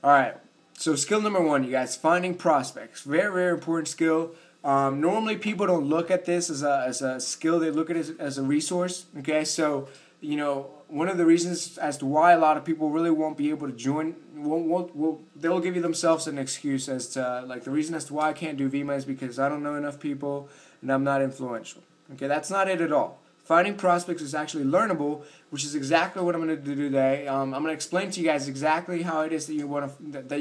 Alright, so skill number one, you guys, finding prospects. Very, very important skill. Normally people don't look at this as a skill, they look at it as a resource. Okay, so, one of the reasons as to why a lot of people really won't be able to join, they'll give you themselves an excuse as to, like, the reason as to why I can't do VMA is because I don't know enough people and I'm not influential. Okay, that's not it at all. Finding prospects is actually learnable, which is exactly what I'm going to do today. I'm going to explain to you guys exactly how it is that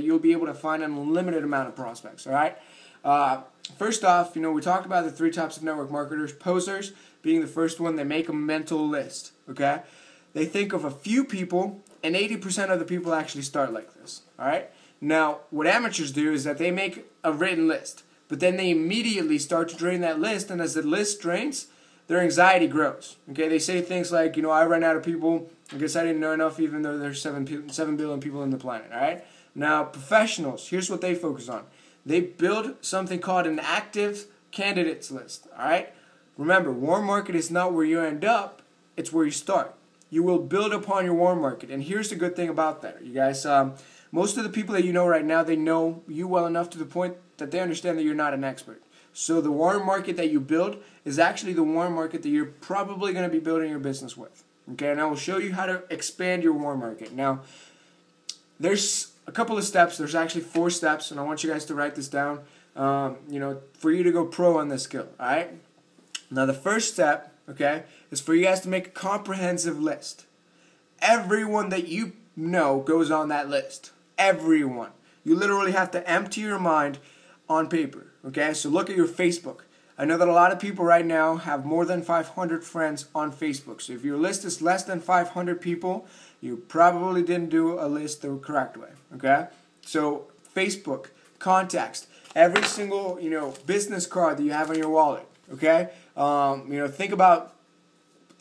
you'll be able to find an unlimited amount of prospects. All right. First off, we talked about the 3 types of network marketers. Posers being the first one. They make a mental list. Okay. They think of a few people, and 80% of the people actually start like this. All right. Now, what amateurs do is that they make a written list, but then they immediately start to drain that list, and as the list drains, their anxiety grows. Okay, they say things like, I ran out of people. I guess I didn't know enough, even though there's 7 billion people on the planet. All right. Now, professionals. Here's what they focus on. They build something called an active candidates list. All right. Remember, warm market is not where you end up. It's where you start. You will build upon your warm market. And here's the good thing about that, you guys. Most of the people that you know right now, they know you well enough to the point that they understand that you're not an expert. So the warm market that you build is actually the warm market that you're probably going to be building your business with. Okay, and I will show you how to expand your warm market. Now, there's a couple of steps. There's actually 4 steps, and I want you guys to write this down, for you to go pro on this skill, all right? Now, the first step, okay, is for you guys to make a comprehensive list. Everyone that you know goes on that list. Everyone. You literally have to empty your mind on paper. Okay, so look at your Facebook. I know that a lot of people right now have more than 500 friends on Facebook. So if your list is less than 500 people, you probably didn't do a list the correct way. Okay, so Facebook, contacts, every single business card that you have on your wallet. Okay, think about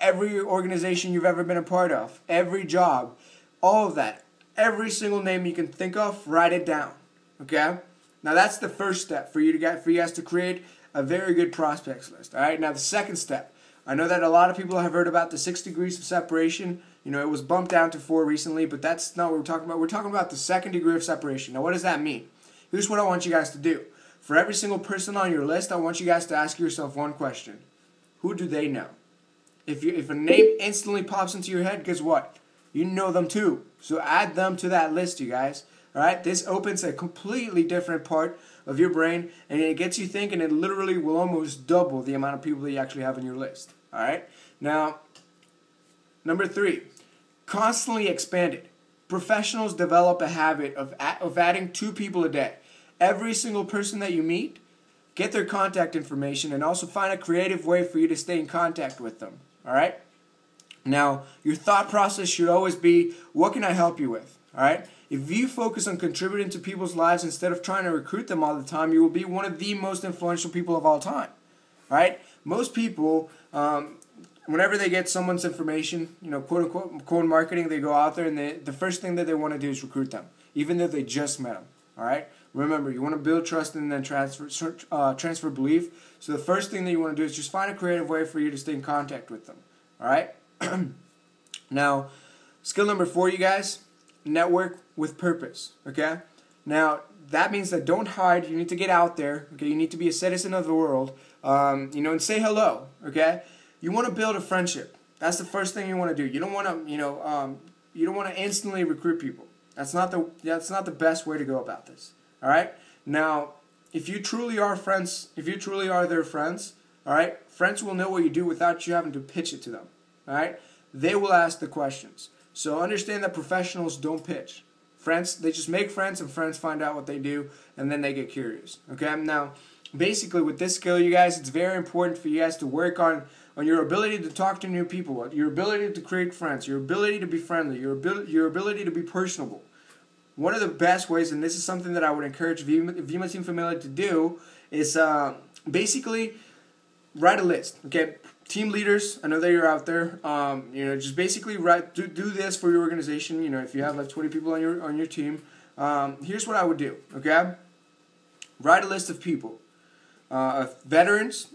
every organization you've ever been a part of, every job, all of that, every single name you can think of, write it down. Okay. Now that's the first step for you guys to create a very good prospects list. All right. Now the second step. I know that a lot of people have heard about the 6 degrees of separation. It was bumped down to 4 recently, but that's not what we're talking about. We're talking about the 2nd degree of separation. Now what does that mean? Here's what I want you guys to do. For every single person on your list, I want you guys to ask yourself one question. Who do they know? If a name instantly pops into your head, guess what? You know them too. So add them to that list, you guys. All right, this opens a completely different part of your brain, and it gets you thinking. It literally will almost double the amount of people that you actually have on your list. All right. Now, number 3, constantly expand it. Professionals develop a habit of adding 2 people a day. Every single person that you meet, get their contact information, and also find a creative way for you to stay in contact with them. All right. Now, your thought process should always be, what can I help you with? All right. If you focus on contributing to people's lives instead of trying to recruit them all the time, you will be one of the most influential people of all time. All right? Most people, whenever they get someone's information, quote unquote, cold marketing, they go out there and the first thing that they want to do is recruit them, even though they just met them. All right? Remember, you want to build trust and then transfer belief. So the first thing that you want to do is just find a creative way for you to stay in contact with them. All right? Now, skill number 4, you guys. Network with purpose. Okay? Now, that means that don't hide. You need to get out there. Okay? You need to be a citizen of the world. And say hello. Okay? You want to build a friendship. That's the first thing you want to do. You don't want to, you don't want to instantly recruit people. That's not the best way to go about this. All right? Now, if you truly are friends, if you truly are their friends, all right? Friends will know what you do without you having to pitch it to them. All right? They will ask the questions. So understand that professionals don't pitch. Friends, they just make friends, and friends find out what they do, and then they get curious. Okay? Now, basically with this skill, you guys, it's very important for you guys to work on your ability to talk to new people, your ability to create friends, your ability to be friendly, your ability to be personable. One of the best ways, and this is something that I would encourage VMA Team Familia to do, is basically write a list. Okay? Team leaders, I know that you're out there. Just basically do this for your organization. If you have like 20 people on your team, here's what I would do. Okay, write a list of people, veterans.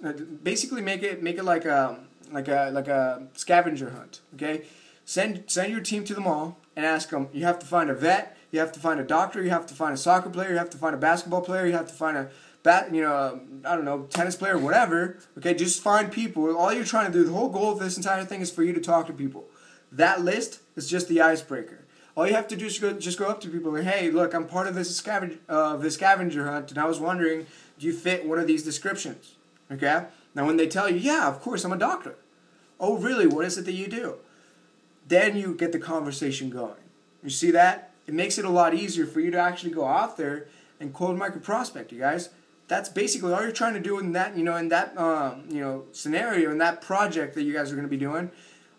Basically, make it like a scavenger hunt. Okay, send your team to the mall and ask them. You have to find a vet, you have to find a doctor, you have to find a soccer player, you have to find a basketball player, you have to find a I don't know, tennis player, whatever. Okay, just find people. All you're trying to do, the whole goal of this entire thing is for you to talk to people. That list is just the icebreaker. All you have to do is just go up to people and, hey, look, I'm part of this scavenger hunt, and I was wondering, do you fit one of these descriptions? Okay? Now, when they tell you, yeah, of course, I'm a doctor. Oh, really? What is it that you do? Then you get the conversation going. You see that? It makes it a lot easier for you to actually go out there and cold market prospect, you guys. That's basically all you're trying to do in that, scenario, in that project that you guys are going to be doing.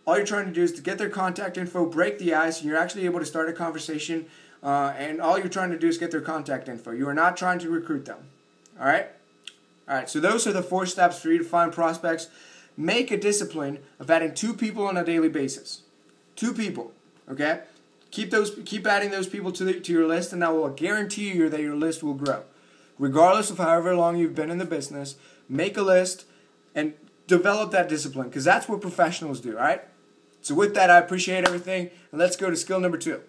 All you're trying to do is to get their contact info, break the ice, and you're actually able to start a conversation. And all you're trying to do is get their contact info. You are not trying to recruit them. All right? All right, so those are the 4 steps for you to find prospects. Make a discipline of adding 2 people on a daily basis. 2 people, okay? Keep adding those people to your list, and I will guarantee you that your list will grow. Regardless of however long you've been in the business, make a list and develop that discipline, because that's what professionals do, all right? So with that, I appreciate everything, and let's go to skill number 2.